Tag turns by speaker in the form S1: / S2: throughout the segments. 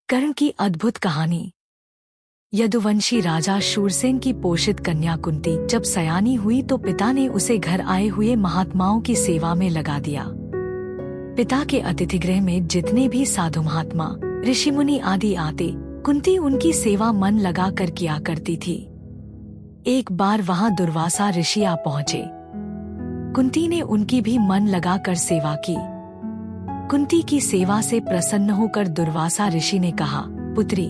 S1: कर्ण की अद्भुत कहानी। यदुवंशी राजा शूरसेन की पोषित कन्या कुंती जब सयानी हुई तो पिता ने उसे घर आए हुए महात्माओं की सेवा में लगा दिया। पिता के अतिथिगृह में जितने भी साधु महात्मा, ऋषि मुनि आदि आते, कुंती उनकी सेवा मन लगा कर किया करती थी। एक बार वहां दुर्वासा ऋषि आ पहुंचे। कुंती ने उनकी भी मन लगा कर सेवा की। कुंती की सेवा से प्रसन्न होकर दुर्वासा ऋषि ने कहा, पुत्री,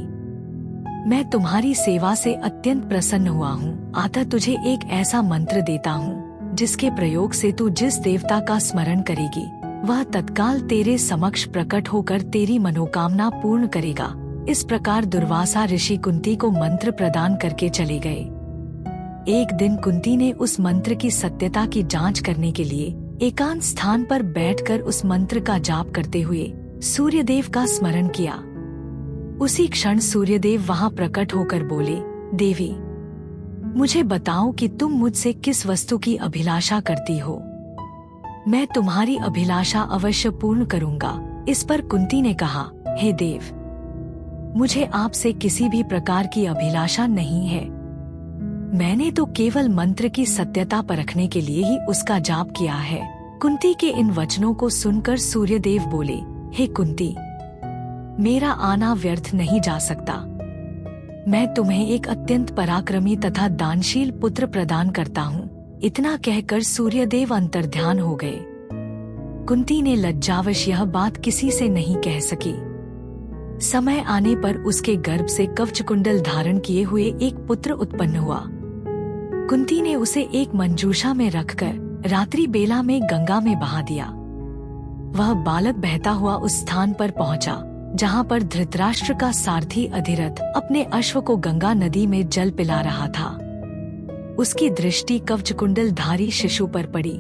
S1: मैं तुम्हारी सेवा से अत्यंत प्रसन्न हुआ हूँ। अतः तुझे एक ऐसा मंत्र देता हूँ जिसके प्रयोग से तू जिस देवता का स्मरण करेगी वह तत्काल तेरे समक्ष प्रकट होकर तेरी मनोकामना पूर्ण करेगा। इस प्रकार दुर्वासा ऋषि कुंती को मंत्र प्रदान करके चले गए। एक दिन कुंती ने उस मंत्र की सत्यता की जांच करने के लिए एकांत स्थान पर बैठकर उस मंत्र का जाप करते हुए सूर्यदेव का स्मरण किया। उसी क्षण सूर्यदेव वहां प्रकट होकर बोले, देवी, मुझे बताओ कि तुम मुझसे किस वस्तु की अभिलाषा करती हो। मैं तुम्हारी अभिलाषा अवश्य पूर्ण करूंगा। इस पर कुंती ने कहा, हे देव, मुझे आपसे किसी भी प्रकार की अभिलाषा नहीं है। मैंने तो केवल मंत्र की सत्यता परखने के लिए ही उसका जाप किया है। कुंती के इन वचनों को सुनकर सूर्यदेव बोले, हे कुंती, मेरा आना व्यर्थ नहीं जा सकता। मैं तुम्हें एक अत्यंत पराक्रमी तथा दानशील पुत्र प्रदान करता हूँ। इतना कहकर सूर्यदेव अंतर्ध्यान हो गए। कुंती ने लज्जावश यह बात किसी से नहीं कह सकी। समय आने पर उसके गर्भ से कवच कुंडल धारण किए हुए एक पुत्र उत्पन्न हुआ। कुंती ने उसे एक मंजूषा में रखकर रात्रि बेला में गंगा में बहा दिया। वह बालक बहता हुआ उस स्थान पर पहुंचा जहां पर धृतराष्ट्र का सारथी अधिरथ अपने अश्व को गंगा नदी में जल पिला रहा था। उसकी दृष्टि कवच कुंडल धारी शिशु पर पड़ी।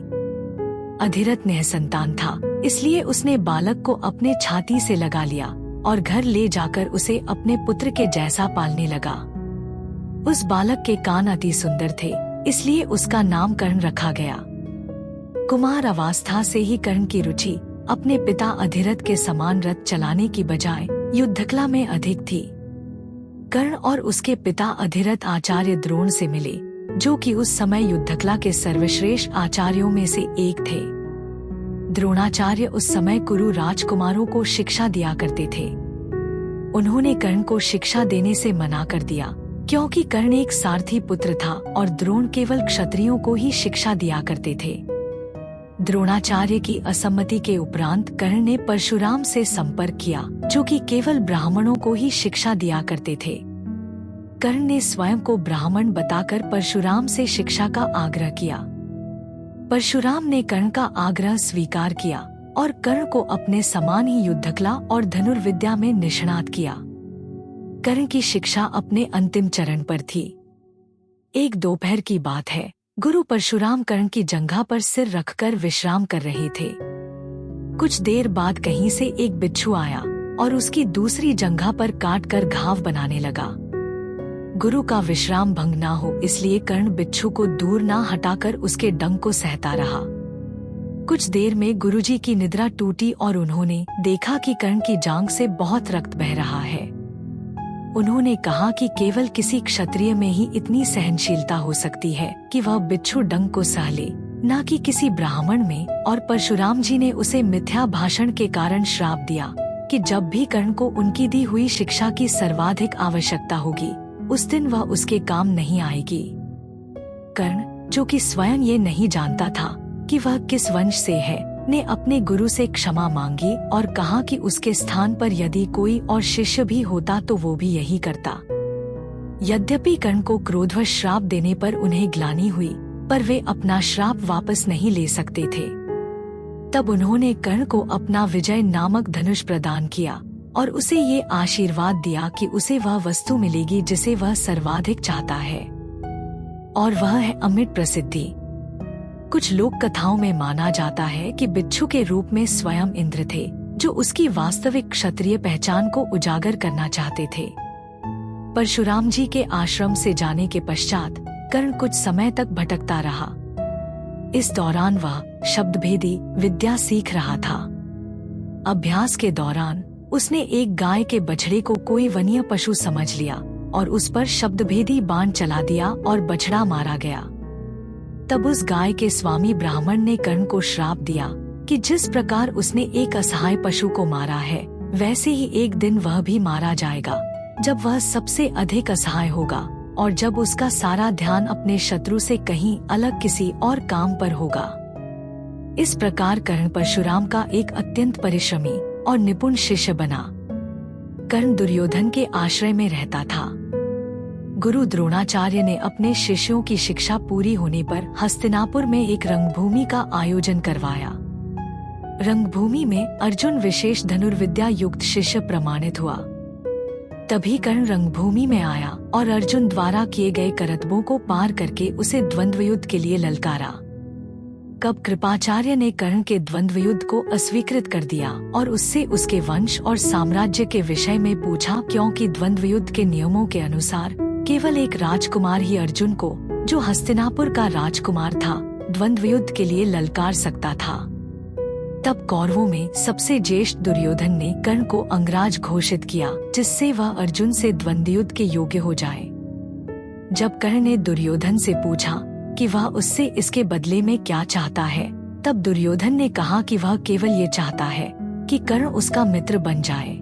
S1: अधिरथ निसंतान था, इसलिए उसने बालक को अपने छाती से लगा लिया और घर ले जाकर उसे अपने पुत्र के जैसा पालने लगा। उस बालक के कान अति सुंदर थे, इसलिए उसका नाम कर्ण रखा गया। कुमार अवस्था से ही कर्ण की रुचि अपने पिता अधिरथ के समान रथ चलाने की बजाय युद्धकला में अधिक थी। कर्ण और उसके पिता अधिरथ आचार्य द्रोण से मिले, जो कि उस समय युद्धकला के सर्वश्रेष्ठ आचार्यों में से एक थे। द्रोणाचार्य उस समय कुरु राजकुमारों को शिक्षा दिया करते थे। उन्होंने कर्ण को शिक्षा देने से मना कर दिया, क्योंकि कर्ण एक सारथी पुत्र था और द्रोण केवल क्षत्रियों को ही शिक्षा दिया करते थे। द्रोणाचार्य की असम्मति के उपरांत कर्ण ने परशुराम से संपर्क किया, जो कि केवल ब्राह्मणों को ही शिक्षा दिया करते थे। कर्ण ने स्वयं को ब्राह्मण बताकर परशुराम से शिक्षा का आग्रह किया। परशुराम ने कर्ण का आग्रह स्वीकार किया और कर्ण को अपने समान ही युद्धकला और धनुर्विद्या में निष्णात किया। कर्ण की शिक्षा अपने अंतिम चरण पर थी। एक दोपहर की बात है, गुरु परशुराम कर्ण की जंघा पर सिर रखकर विश्राम कर रहे थे। कुछ देर बाद कहीं से एक बिच्छू आया और उसकी दूसरी जंघा पर काट कर घाव बनाने लगा। गुरु का विश्राम भंग ना हो इसलिए कर्ण बिच्छू को दूर ना हटाकर उसके डंक को सहता रहा। कुछ देर में गुरुजी की निद्रा टूटी और उन्होंने देखा कि कर्ण की जांघ से बहुत रक्त बह रहा है। उन्होंने कहा कि केवल किसी क्षत्रिय में ही इतनी सहनशीलता हो सकती है कि वह बिच्छू डंक को सह ले, न कि किसी ब्राह्मण में। और परशुराम जी ने उसे मिथ्या भाषण के कारण श्राप दिया कि जब भी कर्ण को उनकी दी हुई शिक्षा की सर्वाधिक आवश्यकता होगी, उस दिन वह उसके काम नहीं आएगी। कर्ण, जो कि स्वयं ये नहीं जानता था कि वह किस वंश से है, ने अपने गुरु से क्षमा मांगी और कहा कि उसके स्थान पर यदि कोई और शिष्य भी होता तो वो भी यही करता। यद्यपि कर्ण को क्रोधवश श्राप देने पर उन्हें ग्लानि हुई, पर वे अपना श्राप वापस नहीं ले सकते थे। तब उन्होंने कर्ण को अपना विजय नामक धनुष प्रदान किया और उसे ये आशीर्वाद दिया कि उसे वह वस्तु मिलेगी जिसे वह सर्वाधिक चाहता है, और वह है अमिट प्रसिद्धि। कुछ लोक कथाओं में माना जाता है कि बिच्छू के रूप में स्वयं इंद्र थे, जो उसकी वास्तविक क्षत्रिय पहचान को उजागर करना चाहते थे। परशुराम जी के आश्रम से जाने के पश्चात कर्ण कुछ समय तक भटकता रहा। इस दौरान वह शब्दभेदी विद्या सीख रहा था। अभ्यास के दौरान उसने एक गाय के बछड़े को कोई वन्य पशु समझ लिया और उस पर शब्दभेदी बाण चला दिया और बछड़ा मारा गया। तब उस गाय के स्वामी ब्राह्मण ने कर्ण को श्राप दिया कि जिस प्रकार उसने एक असहाय पशु को मारा है, वैसे ही एक दिन वह भी मारा जाएगा, जब वह सबसे अधिक असहाय होगा और जब उसका सारा ध्यान अपने शत्रु से कहीं अलग किसी और काम पर होगा। इस प्रकार कर्ण परशुराम का एक अत्यंत परिश्रमी और निपुण शिष्य बना। कर्ण दुर्योधन के आश्रय में रहता था। गुरु द्रोणाचार्य ने अपने शिष्यों की शिक्षा पूरी होने पर हस्तिनापुर में एक रंगभूमि का आयोजन करवाया। रंगभूमि में अर्जुन विशेष धनुर्विद्या युक्त शिष्य प्रमाणित हुआ। तभी कर्ण रंगभूमि में आया और अर्जुन द्वारा किए गए करतबों को पार करके उसे द्वंद्व युद्ध के लिए ललकारा। कब कृपाचार्य ने कर्ण के द्वंद्व युद्ध को अस्वीकृत कर दिया और उससे उसके वंश और साम्राज्य के विषय में पूछा, क्योंकि द्वंद्व युद्ध के नियमों के अनुसार केवल एक राजकुमार ही अर्जुन को, जो हस्तिनापुर का राजकुमार था, द्वंद्व युद्ध के लिए ललकार सकता था। तब कौरवों में सबसे ज्येष्ठ दुर्योधन ने कर्ण को अंगराज घोषित किया, जिससे वह अर्जुन से द्वंद्व युद्ध के योग्य हो जाए। जब कर्ण ने दुर्योधन से पूछा कि वह उससे इसके बदले में क्या चाहता है, तब दुर्योधन ने कहा कि वह केवल ये चाहता है कि कर्ण उसका मित्र बन जाए।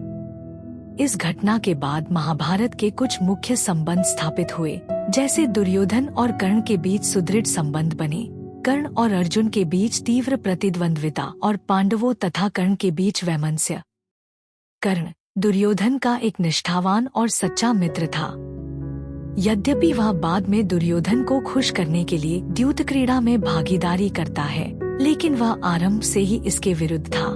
S1: इस घटना के बाद महाभारत के कुछ मुख्य संबंध स्थापित हुए, जैसे दुर्योधन और कर्ण के बीच सुदृढ़ संबंध बने, कर्ण और अर्जुन के बीच तीव्र प्रतिद्वंद्विता और पांडवों तथा कर्ण के बीच वैमनस्य। कर्ण दुर्योधन का एक निष्ठावान और सच्चा मित्र था। यद्यपि वह बाद में दुर्योधन को खुश करने के लिए द्यूत क्रीड़ा में भागीदारी करता है, लेकिन वह आरंभ से ही इसके विरुद्ध था।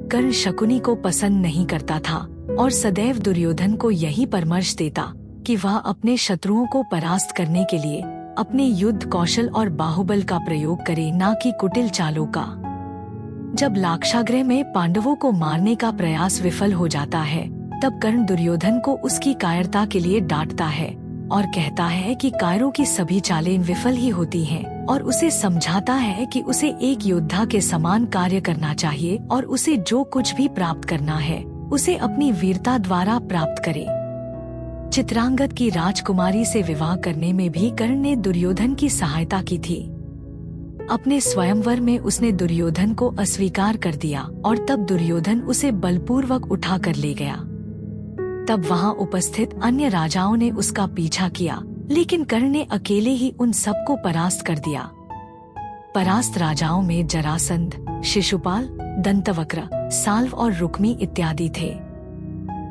S1: कर्ण शकुनी को पसंद नहीं करता था और सदैव दुर्योधन को यही परामर्श देता कि वह अपने शत्रुओं को परास्त करने के लिए अपने युद्ध कौशल और बाहुबल का प्रयोग करे, न कि कुटिल चालों का। जब लाक्षागृह में पांडवों को मारने का प्रयास विफल हो जाता है, तब कर्ण दुर्योधन को उसकी कायरता के लिए डांटता है और कहता है कि कायरों की सभी चालें विफल ही होती हैं, और उसे समझाता है कि उसे एक योद्धा के समान कार्य करना चाहिए और उसे जो कुछ भी प्राप्त करना है, उसे अपनी वीरता द्वारा प्राप्त करे। चित्रांगद की राजकुमारी से विवाह करने में भी कर्ण ने दुर्योधन की सहायता की थी। अपने स्वयंवर में उसने दुर्योधन को अस्वीकार कर दिया और तब दुर्योधन उसे बलपूर्वक उठा कर ले गया। तब वहां उपस्थित अन्य राजाओं ने उसका पीछा किया, लेकिन कर्ण ने अकेले ही उन सबको परास्त कर दिया। परास्त राजाओं में जरासंध, शिशुपाल, दंतवक्र, साल्व और रुक्मी इत्यादि थे।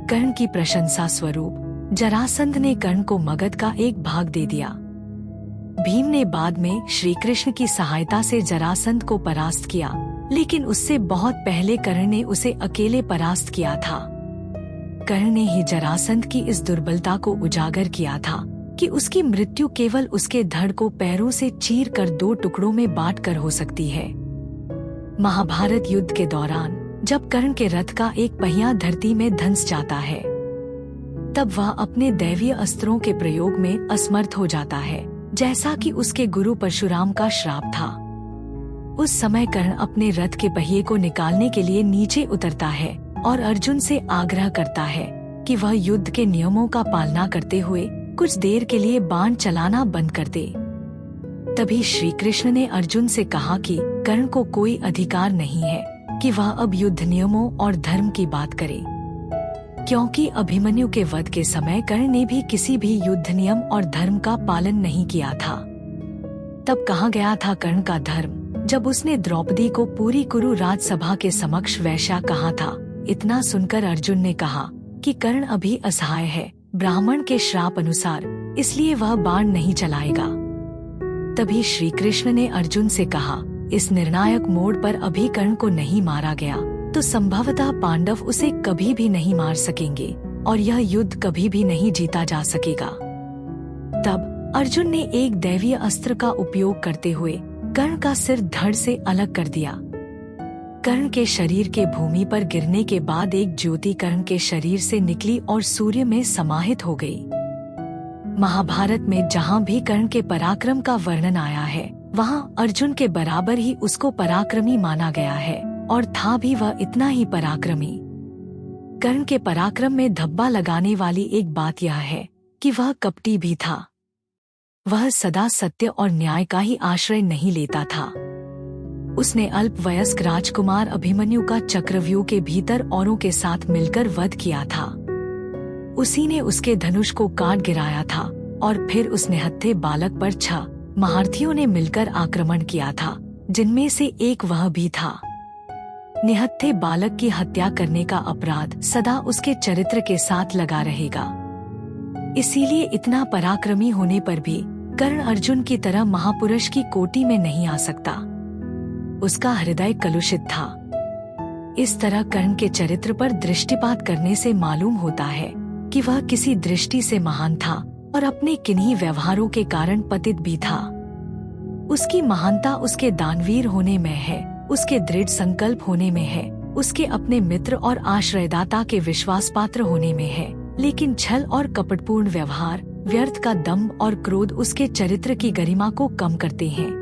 S1: कर्ण की प्रशंसा स्वरूप जरासंध ने कर्ण को मगध का एक भाग दे दिया। भीम ने बाद में श्री कृष्ण की सहायता से जरासंध को परास्त किया, लेकिन उससे बहुत पहले कर्ण ने उसे अकेले परास्त किया था। कर्ण ने ही जरासंध की इस दुर्बलता को उजागर किया था कि उसकी मृत्यु केवल उसके धड़ को पैरों से चीर कर 2 टुकड़ों में बांट कर हो सकती है। महाभारत युद्ध के दौरान जब कर्ण के रथ का एक पहिया धरती में धंस जाता है, तब वह अपने दैवीय अस्त्रों के प्रयोग में असमर्थ हो जाता है, जैसा कि उसके गुरु परशुराम का श्राप था। उस समय कर्ण अपने रथ के पहिए को निकालने के लिए नीचे उतरता है और अर्जुन से आग्रह करता है कि वह युद्ध के नियमों का पालना करते हुए कुछ देर के लिए बाण चलाना बंद कर दे। तभी श्री कृष्ण ने अर्जुन से कहा कि कर्ण को कोई अधिकार नहीं है कि वह अब युद्ध नियमों और धर्म की बात करे, क्योंकि अभिमन्यु के वध के समय कर्ण ने भी किसी भी युद्ध नियम और धर्म का पालन नहीं किया था। तब कहा गया था कर्ण का धर्म, जब उसने द्रौपदी को पूरी कुरु राजसभा के समक्ष वैश्या कहा था। इतना सुनकर अर्जुन ने कहा कि कर्ण अभी असहाय है, ब्राह्मण के श्राप अनुसार, इसलिए वह बाण नहीं चलाएगा। तभी श्री कृष्ण ने अर्जुन से कहा, इस निर्णायक मोड़ पर अभी कर्ण को नहीं मारा गया तो संभवतः पांडव उसे कभी भी नहीं मार सकेंगे और यह युद्ध कभी भी नहीं जीता जा सकेगा। तब अर्जुन ने एक दैवीय अस्त्र का उपयोग करते हुए कर्ण का सिर धड़ से अलग कर दिया। कर्ण के शरीर के भूमि पर गिरने के बाद एक ज्योति कर्ण के शरीर से निकली और सूर्य में समाहित हो गई। महाभारत में जहाँ भी कर्ण के पराक्रम का वर्णन आया है, वहाँ अर्जुन के बराबर ही उसको पराक्रमी माना गया है और था भी वह इतना ही पराक्रमी। कर्ण के पराक्रम में धब्बा लगाने वाली एक बात यह है कि वह कपटी भी था। वह सदा सत्य और न्याय का ही आश्रय नहीं लेता था। उसने अल्पवयस्क राजकुमार अभिमन्यु का चक्रव्यूह के भीतर औरों के साथ मिलकर वध किया था। उसी ने उसके धनुष को काट गिराया था और फिर उस निहत्थे बालक पर 6 महारथियों ने मिलकर आक्रमण किया था, जिनमें से एक वह भी था। निहत्थे बालक की हत्या करने का अपराध सदा उसके चरित्र के साथ लगा रहेगा। इसीलिए इतना पराक्रमी होने पर भी कर्ण अर्जुन की तरह महापुरुष की कोटि में नहीं आ सकता। उसका हृदय कलुषित था। इस तरह कर्ण के चरित्र पर दृष्टिपात करने से मालूम होता है कि वह किसी दृष्टि से महान था और अपने किन्हीं व्यवहारों के कारण पतित भी था। उसकी महानता उसके दानवीर होने में है, उसके दृढ़ संकल्प होने में है, उसके अपने मित्र और आश्रयदाता के विश्वास पात्र होने में है। लेकिन छल और कपटपूर्ण व्यवहार, व्यर्थ का दम्भ और क्रोध उसके चरित्र की गरिमा को कम करते हैं।